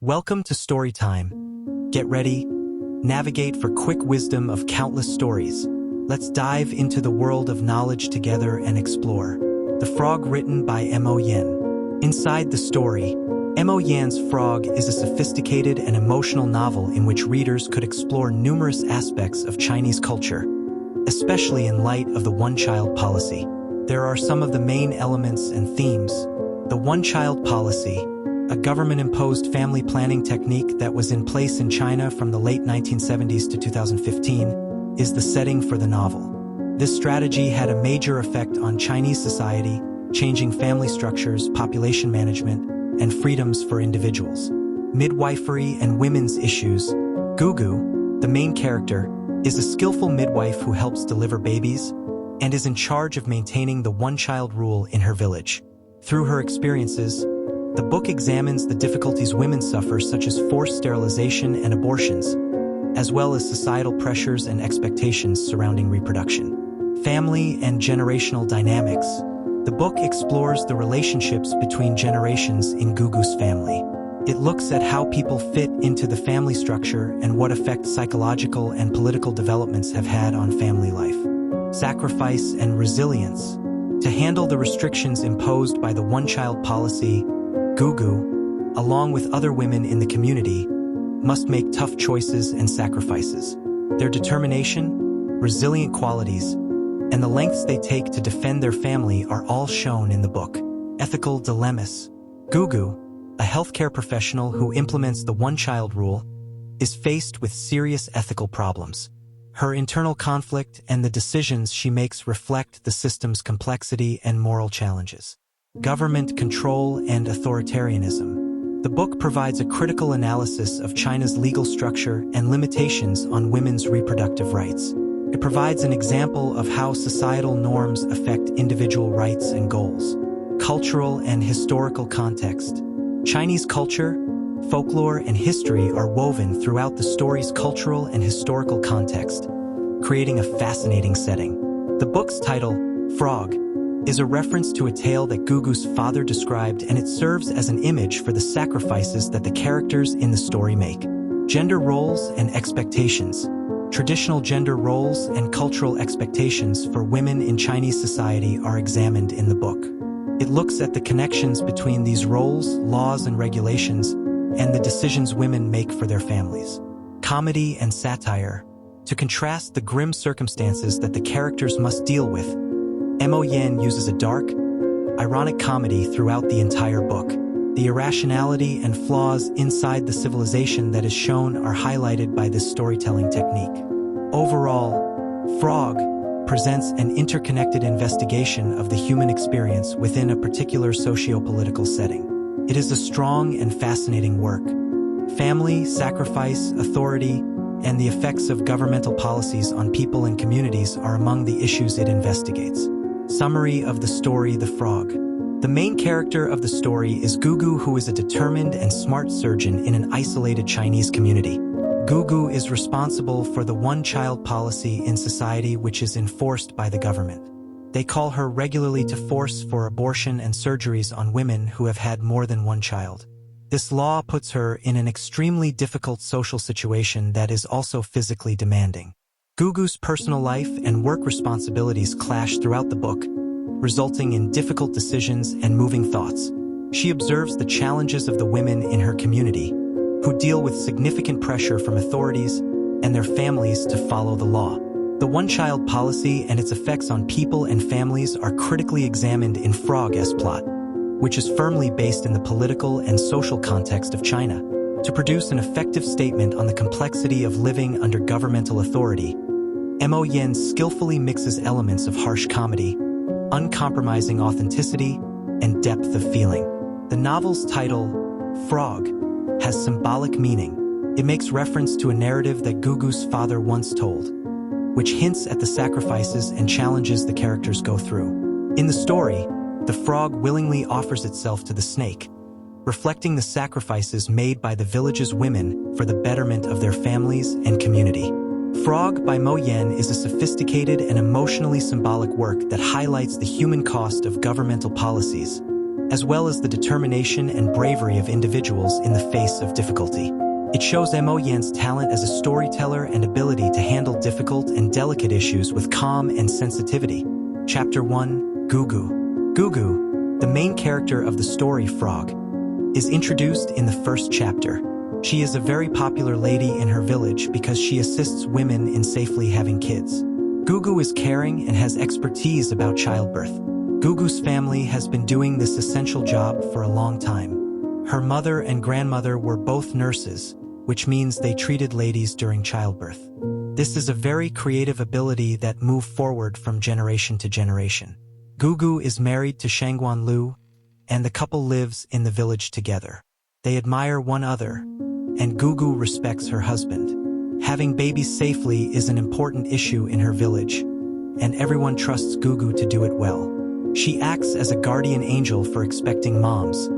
Welcome to Storytime. Get ready, navigate for quick wisdom of countless stories. Let's dive into the world of knowledge together and explore. The Frog, written by Mo Yan. Inside the story, Mo Yan's Frog is a sophisticated and emotional novel in which readers could explore numerous aspects of Chinese culture, especially in light of the one-child policy. There are some of the main elements and themes. The one-child policy, a government-imposed family planning technique that was in place in China from the late 1970s to 2015, is the setting for the novel. This strategy had a major effect on Chinese society, changing family structures, population management, and freedoms for individuals. Midwifery and women's issues. Gugu, the main character, is a skillful midwife who helps deliver babies and is in charge of maintaining the one-child rule in her village. Through her experiences, the book examines the difficulties women suffer, such as forced sterilization and abortions, as well as societal pressures and expectations surrounding reproduction. Family and generational dynamics. The book explores the relationships between generations in Gugu's family. It looks at how people fit into the family structure and what effect psychological and political developments have had on family life. Sacrifice and resilience. To handle the restrictions imposed by the one-child policy, Gugu, along with other women in the community, must make tough choices and sacrifices. Their determination, resilient qualities, and the lengths they take to defend their family are all shown in the book. Ethical dilemmas. Gugu, a healthcare professional who implements the one-child rule, is faced with serious ethical problems. Her internal conflict and the decisions she makes reflect the system's complexity and moral challenges. Government control and authoritarianism. The book provides a critical analysis of China's legal structure and limitations on women's reproductive rights. It provides an example of how societal norms affect individual rights and goals. Cultural and historical context. Chinese culture, folklore, and history are woven throughout the story's cultural and historical context, creating a fascinating setting. The book's title, Frog, is a reference to a tale that Gugu's father described, and it serves as an image for the sacrifices that the characters in the story make. Gender roles and expectations. Traditional gender roles and cultural expectations for women in Chinese society are examined in the book. It looks at the connections between these roles, laws, and regulations, and the decisions women make for their families. Comedy and satire. To contrast the grim circumstances that the characters must deal with, Mo Yan uses a dark, ironic comedy throughout the entire book. The irrationality and flaws inside the civilization that is shown are highlighted by this storytelling technique. Overall, Frog presents an interconnected investigation of the human experience within a particular socio-political setting. It is a strong and fascinating work. Family, sacrifice, authority, and the effects of governmental policies on people and communities are among the issues it investigates. Summary of the story: The Frog. The main character of the story is Gugu, who is a determined and smart surgeon in an isolated Chinese community. Gugu is responsible for the one-child policy in society, which is enforced by the government. They call her regularly to force for abortion and surgeries on women who have had more than one child. This law puts her in an extremely difficult social situation that is also physically demanding. Gugu's personal life and work responsibilities clash throughout the book, resulting in difficult decisions and moving thoughts. She observes the challenges of the women in her community, who deal with significant pressure from authorities and their families to follow the law. The one-child policy and its effects on people and families are critically examined in Frog's plot, which is firmly based in the political and social context of China. To produce an effective statement on the complexity of living under governmental authority, Mo Yan skillfully mixes elements of harsh comedy, uncompromising authenticity, and depth of feeling. The novel's title, Frog, has symbolic meaning. It makes reference to a narrative that Gugu's father once told, which hints at the sacrifices and challenges the characters go through. In the story, the frog willingly offers itself to the snake, reflecting the sacrifices made by the village's women for the betterment of their families and community. Frog by Mo Yan is a sophisticated and emotionally symbolic work that highlights the human cost of governmental policies, as well as the determination and bravery of individuals in the face of difficulty. It shows Mo Yan's talent as a storyteller and ability to handle difficult and delicate issues with calm and sensitivity. Chapter 1, Gugu. Gugu, the main character of the story Frog, is introduced in the first chapter. She is a very popular lady in her village because she assists women in safely having kids. Gugu is caring and has expertise about childbirth. Gugu's family has been doing this essential job for a long time. Her mother and grandmother were both nurses, which means they treated ladies during childbirth. This is a very creative ability that moved forward from generation to generation. Gugu is married to Shangguan Lu, and the couple lives in the village together. They admire one another, and Gugu respects her husband. Having babies safely is an important issue in her village, and everyone trusts Gugu to do it well. She acts as a guardian angel for expecting moms,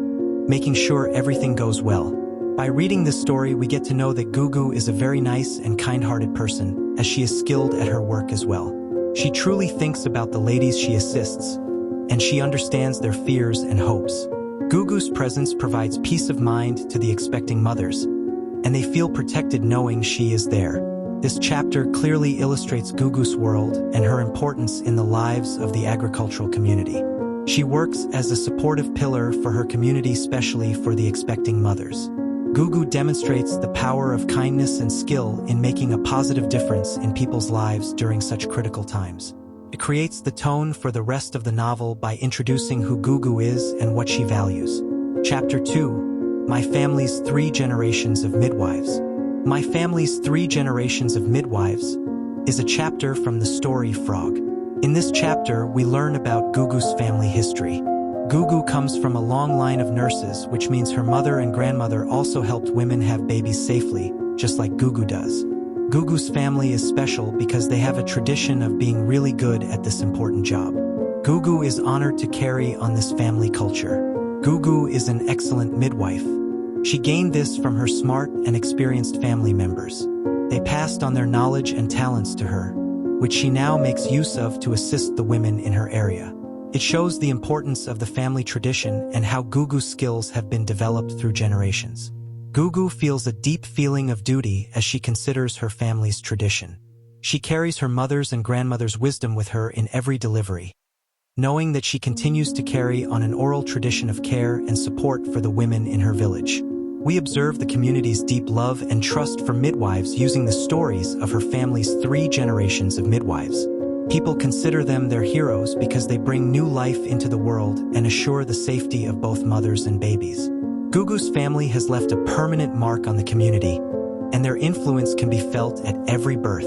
making sure everything goes well. By reading this story, we get to know that Gugu is a very nice and kind-hearted person, as she is skilled at her work as well. She truly thinks about the ladies she assists, and she understands their fears and hopes. Gugu's presence provides peace of mind to the expecting mothers, and they feel protected knowing she is there. This chapter clearly illustrates Gugu's world and her importance in the lives of the agricultural community. She works as a supportive pillar for her community, especially for the expecting mothers. Gugu demonstrates the power of kindness and skill in making a positive difference in people's lives during such critical times. It creates the tone for the rest of the novel by introducing who Gugu is and what she values. Chapter 2, My Family's 3 Generations of Midwives. My Family's 3 Generations of Midwives is a chapter from the story Frog. In this chapter, we learn about Gugu's family history. Gugu comes from a long line of nurses, which means her mother and grandmother also helped women have babies safely, just like Gugu does. Gugu's family is special because they have a tradition of being really good at this important job. Gugu is honored to carry on this family culture. Gugu is an excellent midwife. She gained this from her smart and experienced family members. They passed on their knowledge and talents to her, which she now makes use of to assist the women in her area. It shows the importance of the family tradition and how Gugu's skills have been developed through generations. Gugu feels a deep feeling of duty as she considers her family's tradition. She carries her mother's and grandmother's wisdom with her in every delivery, knowing that she continues to carry on an oral tradition of care and support for the women in her village. We observe the community's deep love and trust for midwives using the stories of her family's 3 generations of midwives. People consider them their heroes because they bring new life into the world and assure the safety of both mothers and babies. Gugu's family has left a permanent mark on the community, and their influence can be felt at every birth.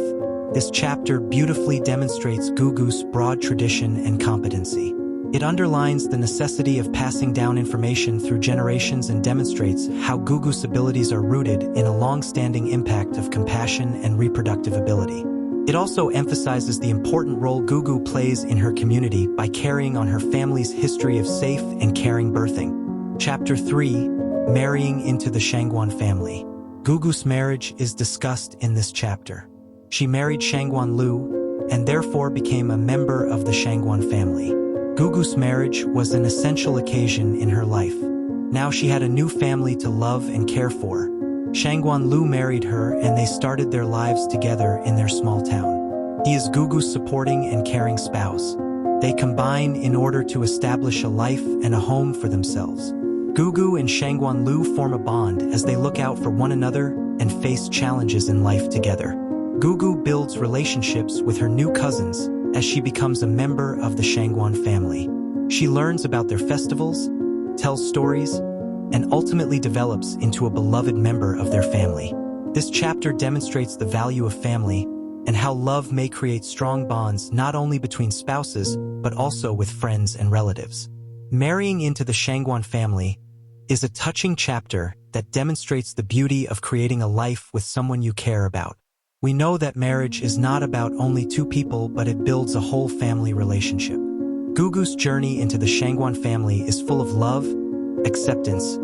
This chapter beautifully demonstrates Gugu's broad tradition and competency. It underlines the necessity of passing down information through generations and demonstrates how Gugu's abilities are rooted in a long-standing impact of compassion and reproductive ability. It also emphasizes the important role Gugu plays in her community by carrying on her family's history of safe and caring birthing. Chapter 3, Marrying into the Shangguan Family. Gugu's marriage is discussed in this chapter. She married Shangguan Lu, and therefore became a member of the Shangguan family. Gugu's marriage was an essential occasion in her life. Now she had a new family to love and care for. Shangguan Lu married her and they started their lives together in their small town. He is Gugu's supporting and caring spouse. They combine in order to establish a life and a home for themselves. Gugu and Shangguan Lu form a bond as they look out for one another and face challenges in life together. Gugu builds relationships with her new cousins as she becomes a member of the Shangguan family. She learns about their festivals, tells stories, and ultimately develops into a beloved member of their family. This chapter demonstrates the value of family and how love may create strong bonds not only between spouses, but also with friends and relatives. Marrying into the Shangguan family is a touching chapter that demonstrates the beauty of creating a life with someone you care about. We know that marriage is not about only 2 people, but it builds a whole family relationship. Gugu's journey into the Shangguan family is full of love, acceptance,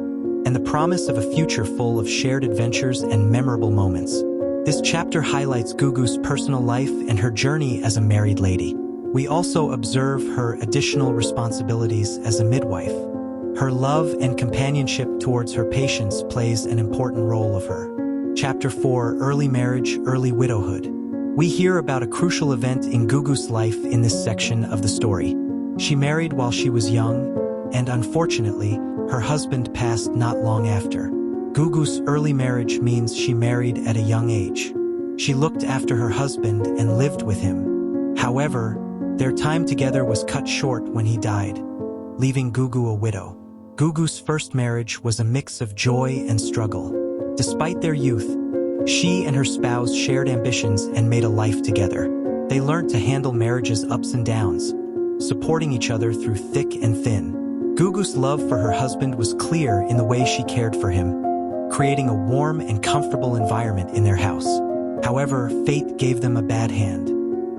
and the promise of a future full of shared adventures and memorable moments. This chapter highlights Gugu's personal life and her journey as a married lady. We also observe her additional responsibilities as a midwife. Her love and companionship towards her patients plays an important role of her. Chapter 4: Early Marriage, Early Widowhood. We hear about a crucial event in Gugu's life in this section of the story. She married while she was young, and unfortunately, her husband passed not long after. Gugu's early marriage means she married at a young age. She looked after her husband and lived with him. However, their time together was cut short when he died, leaving Gugu a widow. Gugu's first marriage was a mix of joy and struggle. Despite their youth, she and her spouse shared ambitions and made a life together. They learned to handle marriage's ups and downs, supporting each other through thick and thin. Gugu's love for her husband was clear in the way she cared for him, creating a warm and comfortable environment in their house. However, fate gave them a bad hand.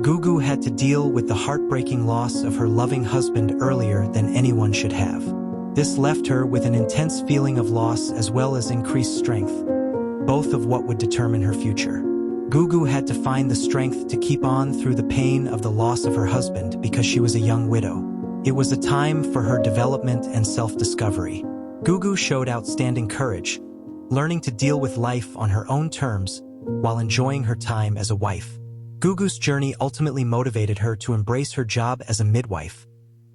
Gugu had to deal with the heartbreaking loss of her loving husband earlier than anyone should have. This left her with an intense feeling of loss as well as increased strength, both of what would determine her future. Gugu had to find the strength to keep on through the pain of the loss of her husband because she was a young widow. It was a time for her development and self-discovery. Gugu showed outstanding courage, learning to deal with life on her own terms while enjoying her time as a wife. Gugu's journey ultimately motivated her to embrace her job as a midwife,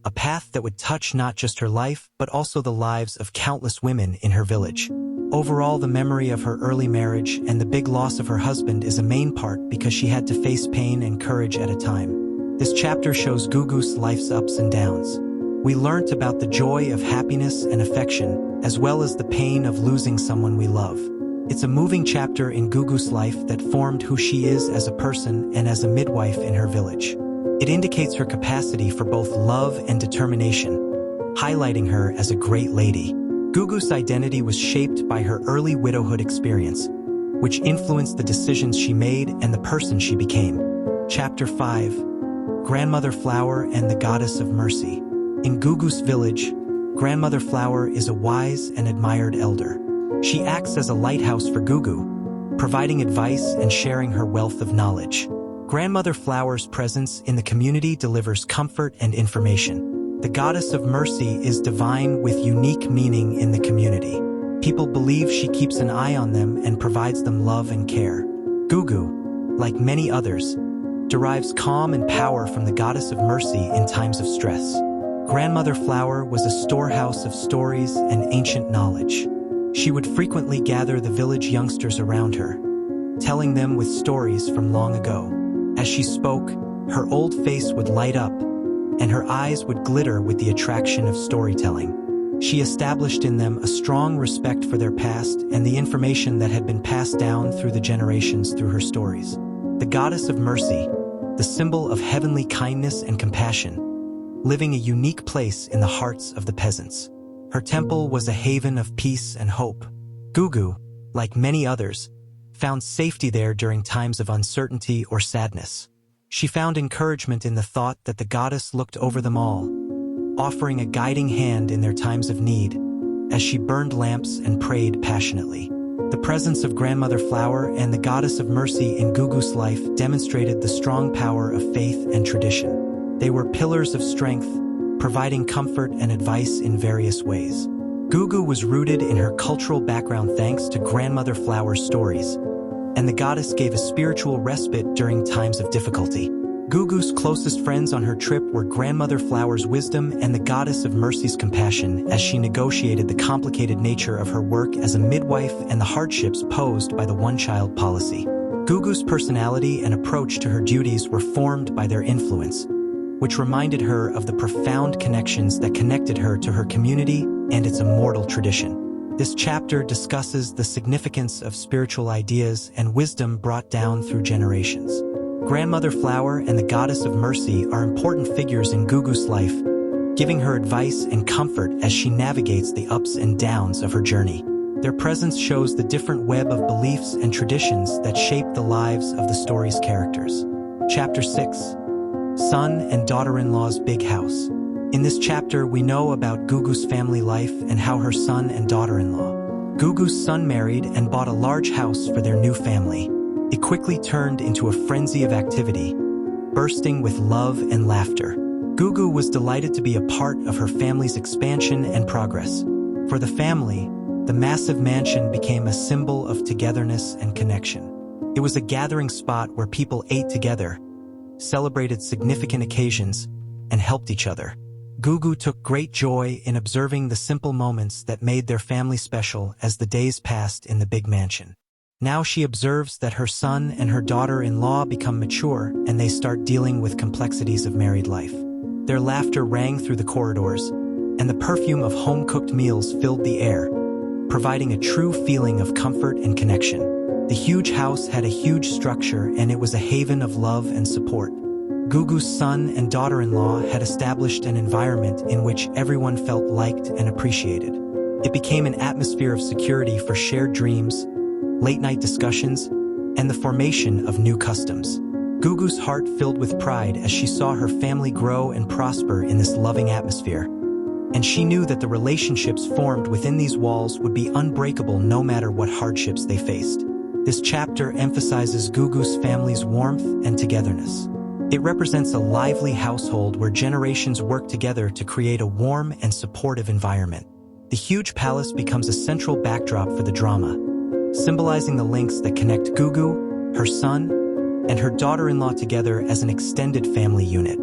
a path that would touch not just her life but also the lives of countless women in her village. Overall, the memory of her early marriage and the big loss of her husband is a main part because she had to face pain and courage at a time. This chapter shows Gugu's life's ups and downs. We learnt about the joy of happiness and affection, as well as the pain of losing someone we love. It's a moving chapter in Gugu's life that formed who she is as a person and as a midwife in her village. It indicates her capacity for both love and determination, highlighting her as a great lady. Gugu's identity was shaped by her early widowhood experience, which influenced the decisions she made and the person she became. Chapter 5: Grandmother Flower and the Goddess of Mercy. In Gugu's village, Grandmother Flower is a wise and admired elder. She acts as a lighthouse for Gugu, providing advice and sharing her wealth of knowledge. Grandmother Flower's presence in the community delivers comfort and information. The Goddess of Mercy is divine with unique meaning in the community. People believe she keeps an eye on them and provides them love and care. Gugu, like many others, derives calm and power from the Goddess of Mercy in times of stress. Grandmother Flower was a storehouse of stories and ancient knowledge. She would frequently gather the village youngsters around her, telling them with stories from long ago. As she spoke, her old face would light up, and her eyes would glitter with the attraction of storytelling. She established in them a strong respect for their past and the information that had been passed down through the generations through her stories. The Goddess of Mercy, the symbol of heavenly kindness and compassion, living a unique place in the hearts of the peasants. Her temple was a haven of peace and hope. Gugu, like many others, found safety there during times of uncertainty or sadness. She found encouragement in the thought that the goddess looked over them all, offering a guiding hand in their times of need, as she burned lamps and prayed passionately. The presence of Grandmother Flower and the Goddess of Mercy in Gugu's life demonstrated the strong power of faith and tradition. They were pillars of strength, providing comfort and advice in various ways. Gugu was rooted in her cultural background thanks to Grandmother Flower's stories, and the goddess gave a spiritual respite during times of difficulty. Gugu's closest friends on her trip were Grandmother Flower's wisdom and the Goddess of Mercy's compassion as she negotiated the complicated nature of her work as a midwife and the hardships posed by the one-child policy. Gugu's personality and approach to her duties were formed by their influence, which reminded her of the profound connections that connected her to her community and its immortal tradition. This chapter discusses the significance of spiritual ideas and wisdom brought down through generations. Grandmother Flower and the Goddess of Mercy are important figures in Gugu's life, giving her advice and comfort as she navigates the ups and downs of her journey. Their presence shows the different web of beliefs and traditions that shape the lives of the story's characters. Chapter 6: Son and Daughter-in-Law's Big House. In this chapter, we know about Gugu's family life and how her son and daughter-in-law. Gugu's son married and bought a large house for their new family. It quickly turned into a frenzy of activity, bursting with love and laughter. Gugu was delighted to be a part of her family's expansion and progress. For the family, the massive mansion became a symbol of togetherness and connection. It was a gathering spot where people ate together, celebrated significant occasions, and helped each other. Gugu took great joy in observing the simple moments that made their family special as the days passed in the big mansion. Now she observes that her son and her daughter-in-law become mature and they start dealing with complexities of married life. Their laughter rang through the corridors, and the perfume of home-cooked meals filled the air, providing a true feeling of comfort and connection. The huge house had a huge structure and it was a haven of love and support. Gugu's son and daughter-in-law had established an environment in which everyone felt liked and appreciated. It became an atmosphere of security for shared dreams, late-night discussions, and the formation of new customs. Gugu's heart filled with pride as she saw her family grow and prosper in this loving atmosphere. And she knew that the relationships formed within these walls would be unbreakable no matter what hardships they faced. This chapter emphasizes Gugu's family's warmth and togetherness. It represents a lively household where generations work together to create a warm and supportive environment. The huge palace becomes a central backdrop for the drama, symbolizing the links that connect Gugu, her son, and her daughter-in-law together as an extended family unit.